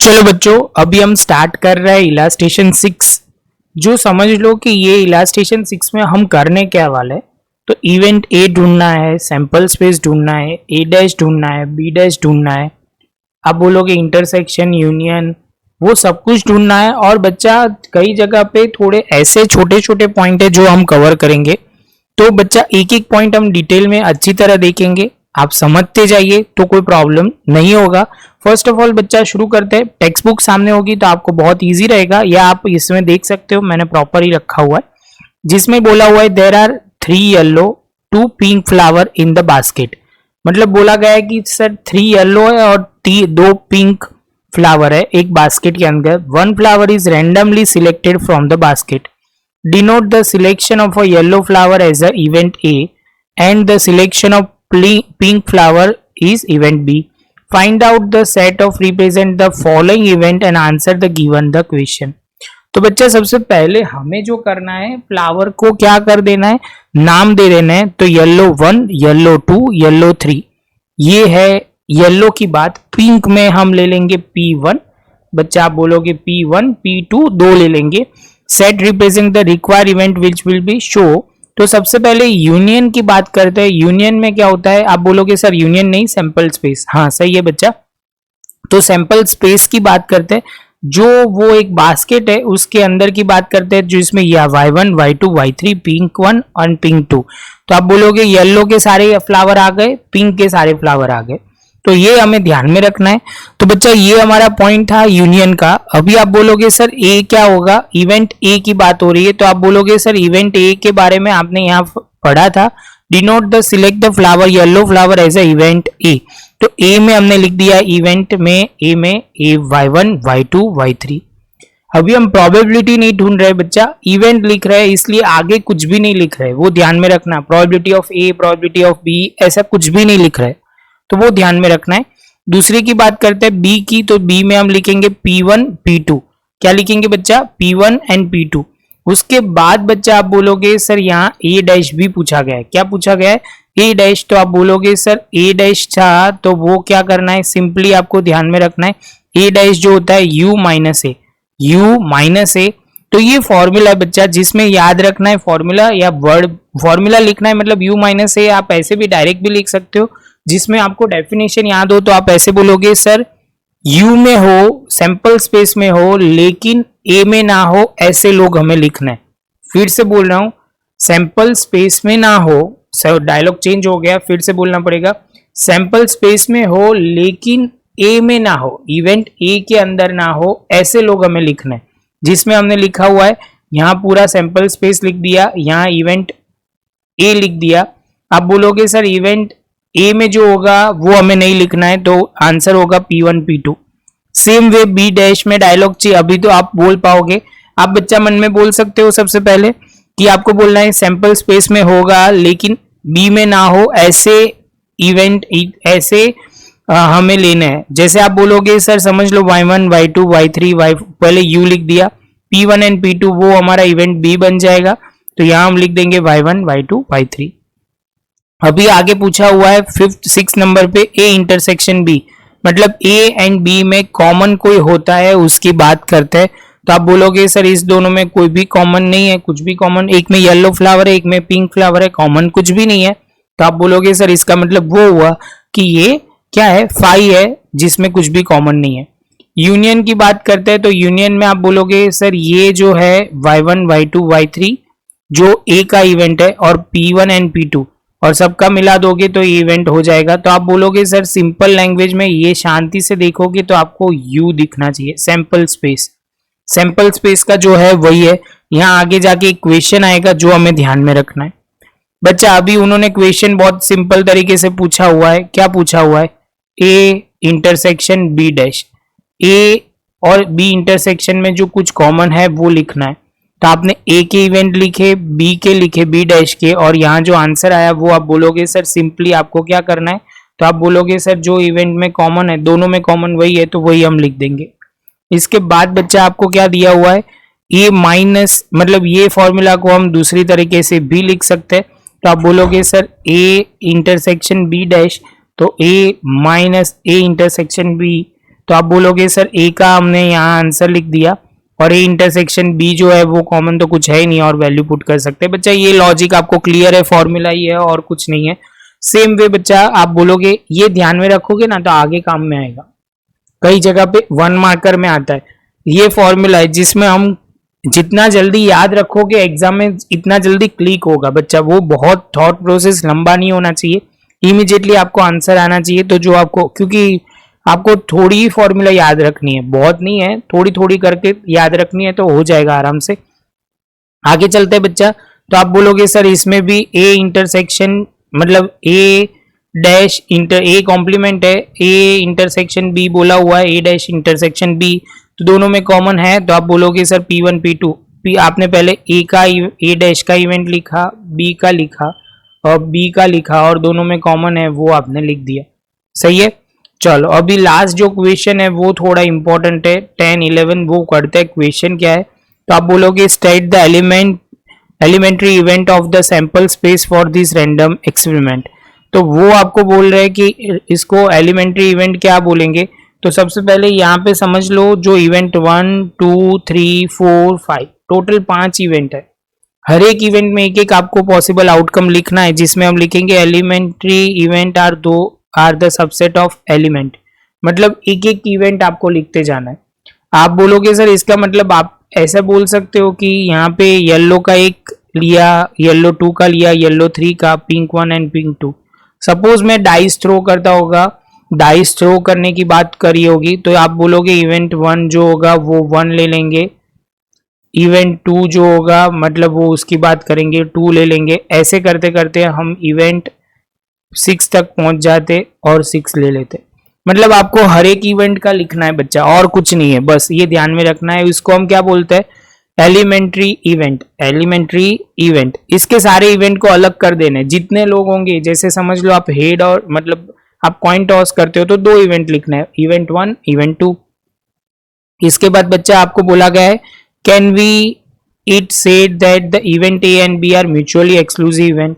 चलो बच्चों, अभी हम स्टार्ट कर रहे हैं इलास्ट्रेशन 6। जो समझ लो कि ये इलास्ट्रेशन 6 में हम करने क्या वाले हैं। तो इवेंट ए ढूंढना है, सैंपल स्पेस ढूंढना है, ए डैश ढूंढना है, बी डैश ढूंढना है। आप बोलोगे इंटरसेक्शन, यूनियन, वो सब कुछ ढूंढना है। और बच्चा कई जगह पे थोड़े ऐसे छोटे छोटे पॉइंट है जो हम कवर करेंगे। तो बच्चा एक एक पॉइंट हम डिटेल में अच्छी तरह देखेंगे, आप समझते जाइए तो कोई प्रॉब्लम नहीं होगा। फर्स्ट ऑफ ऑल बच्चा शुरू करते हैं। टेक्स्ट बुक सामने होगी तो आपको बहुत इजी रहेगा, या आप इसमें देख सकते हो, मैंने प्रॉपर ही रखा हुआ है, जिसमें बोला हुआ है there are 3 yellow 2 pink flower in the basket. मतलब बोला गया है कि सर 3 येलो है और 2 पिंक फ्लावर है एक बास्केट के अंदर। 1 flower is randomly selected from the basket. Denote the selection of a yellow flower as a event A and the selection of pink flower is event B. Find out the set of represent the following event and answer the given the question. तो बच्चा सबसे पहले हमें जो करना है, flower को क्या कर देना है, नाम दे देना है। तो येलो 1, येलो 2, येलो 3, ये है येलो की बात। पिंक में हम ले लेंगे P1, बच्चा आप बोलोगे P1, P2 दो ले लेंगे। Set represent the required event which will be show. तो सबसे पहले यूनियन की बात करते हैं। यूनियन में क्या होता है, आप बोलोगे सर यूनियन नहीं, सैंपल स्पेस। हाँ सही है बच्चा। तो सैंपल स्पेस की बात करते हैं, जो वो एक बास्केट है उसके अंदर की बात करते हैं, जो इसमें या y1, y2, y3, पिंक 1 और पिंक 2। तो आप बोलोगे येलो के सारे फ्लावर आ गए, पिंक के सारे फ्लावर आ गए। तो ये हमें ध्यान में रखना है। तो बच्चा ये हमारा पॉइंट था यूनियन का। अभी आप बोलोगे सर ए क्या होगा, इवेंट ए की बात हो रही है। तो आप बोलोगे सर इवेंट ए के बारे में आपने यहाँ पढ़ा था, denote the select the flower yellow flower as a event A. तो ए में हमने लिख दिया इवेंट में ए y1, y2, y3। अभी हम प्रोबेबिलिटी नहीं ढूंढ रहे बच्चा, इवेंट लिख रहे हैं, इसलिए आगे कुछ भी नहीं लिख रहे, वो ध्यान में रखना। Probability of A, probability of B, ऐसा कुछ भी नहीं लिख रहे, तो वो ध्यान में रखना है। दूसरी की बात करते हैं बी की। तो बी में हम लिखेंगे P1, P2। क्या लिखेंगे बच्चा, P1 एंड P2। उसके बाद बच्चा आप बोलोगे सर यहाँ ए डैश भी पूछा गया है। क्या पूछा गया है, ए डैश। तो आप बोलोगे सर ए डैश था, तो वो क्या करना है, सिंपली आपको ध्यान में रखना है ए डैश जो होता है U माइनस ए। तो ये फॉर्मूला है बच्चा, जिसमें याद रखना है फॉर्मूला या वर्ड फॉर्मूला लिखना है। मतलब U माइनस ए आप ऐसे भी डायरेक्ट भी लिख सकते हो, जिसमें आपको डेफिनेशन याद हो। तो आप ऐसे बोलोगे सर U में हो, सैंपल स्पेस में हो, लेकिन A में ना हो, ऐसे लोग हमें लिखना है। फिर से बोल रहा हूं, सैंपल स्पेस में ना हो, डायलॉग चेंज हो गया, फिर से बोलना पड़ेगा। सैंपल स्पेस में हो लेकिन A में ना हो, इवेंट A के अंदर ना हो, ऐसे लोग हमें लिखना है। जिसमें हमने लिखा हुआ है यहाँ पूरा सैंपल स्पेस लिख दिया, यहाँ इवेंट A लिख दिया। आप बोलोगे सर इवेंट ए में जो होगा वो हमें नहीं लिखना है, तो आंसर होगा P1, P2। Same way B dash में डायलॉग चाहिए, अभी तो आप बोल पाओगे। आप बच्चा मन में बोल सकते हो सबसे पहले कि आपको बोलना है सैंपल स्पेस में होगा लेकिन बी में ना हो, ऐसे इवेंट ऐसे हमें लेना है। जैसे आप बोलोगे सर समझ लो y1, y2, y3, पहले U लिख दिया, P1 एंड P2 वो हमारा इवेंट B बन जाएगा। तो यहां हम लिख देंगे y1, y2, y3। अभी आगे पूछा हुआ है 6 नंबर पे ए इंटरसेक्शन बी। मतलब ए एंड बी में कॉमन कोई होता है उसकी बात करते हैं। तो आप बोलोगे सर इस दोनों में कोई भी कॉमन नहीं है, कुछ भी कॉमन, एक में येलो फ्लावर है, एक में पिंक फ्लावर है, कॉमन कुछ भी नहीं है। तो आप बोलोगे सर इसका मतलब वो हुआ कि ये क्या है, फाई है, जिसमें कुछ भी कॉमन नहीं है। यूनियन की बात करते हैं। तो यूनियन में आप बोलोगे सर ये जो है y1, y2, y3 जो ए का इवेंट है, और P1 एंड P2 और सबका मिला दोगे तो इवेंट हो जाएगा। तो आप बोलोगे सर सिंपल लैंग्वेज में ये शांति से देखोगे तो आपको U दिखना चाहिए, सैंपल स्पेस। सैंपल स्पेस का जो है वही है। यहाँ आगे जाके एक क्वेश्चन आएगा जो हमें ध्यान में रखना है बच्चा। अभी उन्होंने क्वेश्चन बहुत सिंपल तरीके से पूछा हुआ है। क्या पूछा हुआ है, ए इंटरसेक्शन बी डैश। ए और बी इंटरसेक्शन में जो कुछ कॉमन है वो लिखना है। तो आपने ए के इवेंट लिखे, बी के लिखे, बी डैश के, और यहाँ जो आंसर आया वो आप बोलोगे सर सिंपली आपको क्या करना है। तो आप बोलोगे सर जो इवेंट में कॉमन है, दोनों में कॉमन वही है, तो वही हम लिख देंगे। इसके बाद बच्चा आपको क्या दिया हुआ है, ए माइनस, मतलब ये फॉर्मूला को हम दूसरी तरीके से भी लिख सकते हैं। तो आप बोलोगे sir A intersection B dash, तो A minus A intersection B तो आप बोलोगे सर ए का हमने यहाँ आंसर लिख दिया और ए इंटरसेक्शन बी जो है वो कॉमन तो कुछ है ही नहीं और वैल्यू पुट कर सकते हैं। बच्चा ये लॉजिक आपको क्लियर है, फॉर्मूला ही है और कुछ नहीं है। सेम वे बच्चा आप बोलोगे, ये ध्यान में रखोगे ना तो आगे काम में आएगा। कई जगह पे 1 मार्कर में आता है ये फॉर्मूला है, जिसमें हम जितना जल्दी याद रखोगे एग्जाम में इतना जल्दी क्लिक होगा बच्चा। वो बहुत थॉट प्रोसेस लंबा नहीं होना चाहिए, इमीडिएटली आपको आंसर आना चाहिए। तो जो आपको, क्योंकि आपको थोड़ी ही फॉर्मूला याद रखनी है, बहुत नहीं है, थोड़ी थोड़ी करके याद रखनी है तो हो जाएगा आराम से। आगे चलते हैं बच्चा। तो आप बोलोगे सर इसमें भी ए इंटरसेक्शन मतलब ए डैश इंटर ए कॉम्प्लीमेंट है, ए इंटरसेक्शन बी बोला हुआ है, ए डैश इंटरसेक्शन बी, तो दोनों में कॉमन है। तो आप बोलोगे सर P1 P2 पी, आपने पहले ए का ए डैश का इवेंट लिखा, बी का लिखा और बी का लिखा और दोनों में कॉमन है वो आपने लिख दिया। सही है। चलो अभी लास्ट जो क्वेश्चन है वो थोड़ा इंपॉर्टेंट है, 10 11 वो करते हैं। क्वेश्चन क्या है, तो आप बोलोगे state the elementary event of the sample space for this random experiment. तो वो आपको बोल रहे हैं कि इसको एलिमेंट्री इवेंट क्या बोलेंगे। तो सबसे पहले यहाँ पे समझ लो जो इवेंट 1 2 3 4 5 टोटल 5 इवेंट है। हर एक इवेंट में एक एक आपको पॉसिबल आउटकम लिखना है, जिसमें हम लिखेंगे elementary event are the subset of element. मतलब एक एक इवेंट आपको लिखते जाना है। आप बोलोगे सर इसका मतलब आप ऐसा बोल सकते हो कि यहाँ पे येलो का एक लिया, येलो 2 का लिया, येलो 3 का, पिंक 1 एंड पिंक 2। सपोज मैं डाइस थ्रो करता होगा, डाइस थ्रो करने की बात करी होगी, तो आप बोलोगे इवेंट 1 जो होगा वो 1 ले लेंगे, इवेंट 2 जो होगा मतलब वो उसकी बात करेंगे 2 ले लेंगे। ऐसे करते करते हम इवेंट 6 तक पहुंच जाते और 6 ले लेते। मतलब आपको हर एक इवेंट का लिखना है बच्चा और कुछ नहीं है, बस ये ध्यान में रखना है। इसको हम क्या बोलते हैं, एलिमेंट्री इवेंट। एलिमेंट्री इवेंट, इसके सारे इवेंट को अलग कर देने। जितने लोग होंगे, जैसे समझ लो आप हेड और मतलब आप कॉइन टॉस करते हो तो 2 इवेंट लिखना है, इवेंट 1 इवेंट 2। इसके बाद बच्चा आपको बोला गया है can we it said that the event A and B are mutually exclusive event.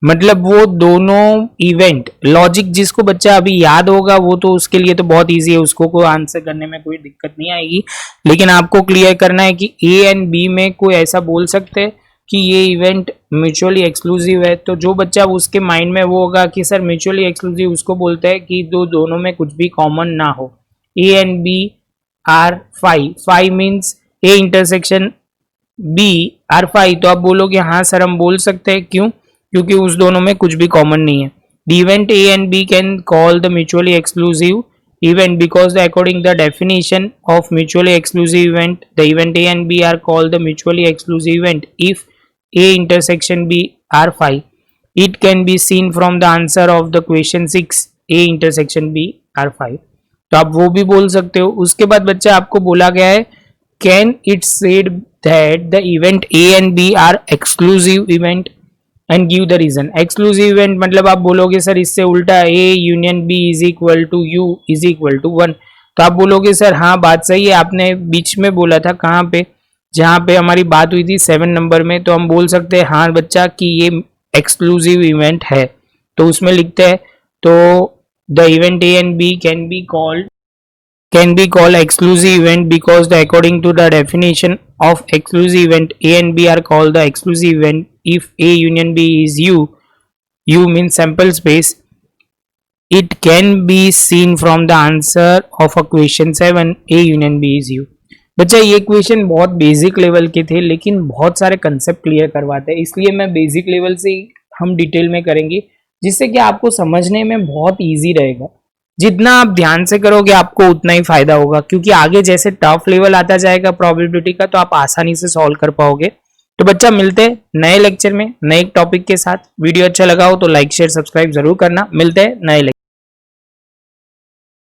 मतलब वो दोनों इवेंट, लॉजिक जिसको बच्चा अभी याद होगा वो तो उसके लिए तो बहुत इजी है, उसको कोई आंसर करने में कोई दिक्कत नहीं आएगी। लेकिन आपको क्लियर करना है कि ए एंड बी में कोई ऐसा बोल सकते हैं कि ये इवेंट म्यूचुअली एक्सक्लूसिव है। तो जो बच्चा उसके माइंड में वो होगा कि सर म्यूचुअली एक्सक्लूसिव उसको बोलते हैं कि दोनों में कुछ भी कॉमन ना हो। A and B are 5 means A intersection B are 5। तो आप बोलोगे हाँ सर हम बोल सकते हैं, क्यों? क्योंकि उस दोनों में कुछ भी कॉमन नहीं है। The event A and B can call the mutually exclusive event because according the definition of mutually exclusive event, the event A and B are called the mutually exclusive event if A intersection B are 5. It can be seen from the answer of the question 6, A intersection B are 5. तो आप वो भी बोल सकते हो। उसके बाद बच्चा आपको बोला गया है can it said that the event A and B are exclusive event and give the reason। exclusive event मतलब आप बोलोगे सर इससे उल्टा A union B is equal to U is equal to 1। तो आप बोलोगे सर हाँ बात सही है, आपने बीच में बोला था कहाँ पे, जहाँ पे हमारी बात हुई थी 7 नंबर में। तो हम बोल सकते हैं हाँ बच्चा कि ये एक्सक्लूसिव इवेंट है, तो उसमें लिखते हैं तो the event A and B can be called exclusive event because according to the definition of exclusive event A and B are called the exclusive event if A union B is U means sample space. It can be seen from the answer of a question 7, A union B is U। बच्चा ये question बहुत basic level के थे लेकिन बहुत सारे concept clear करवाते हैं, इसलिए मैं बेसिक लेवल से हम डिटेल में करेंगे जिससे कि आपको समझने में बहुत इजी रहेगा। जितना आप ध्यान से करोगे आपको उतना ही फायदा होगा, क्योंकि आगे जैसे टफ लेवल आता जाएगा प्रोबेबिलिटी का तो आप आसानी से सॉल्व कर पाओगे। तो बच्चा मिलते हैं नए लेक्चर में नए टॉपिक के साथ। वीडियो अच्छा लगा हो तो लाइक शेयर सब्सक्राइब जरूर करना। मिलते हैं नए लेक्चर।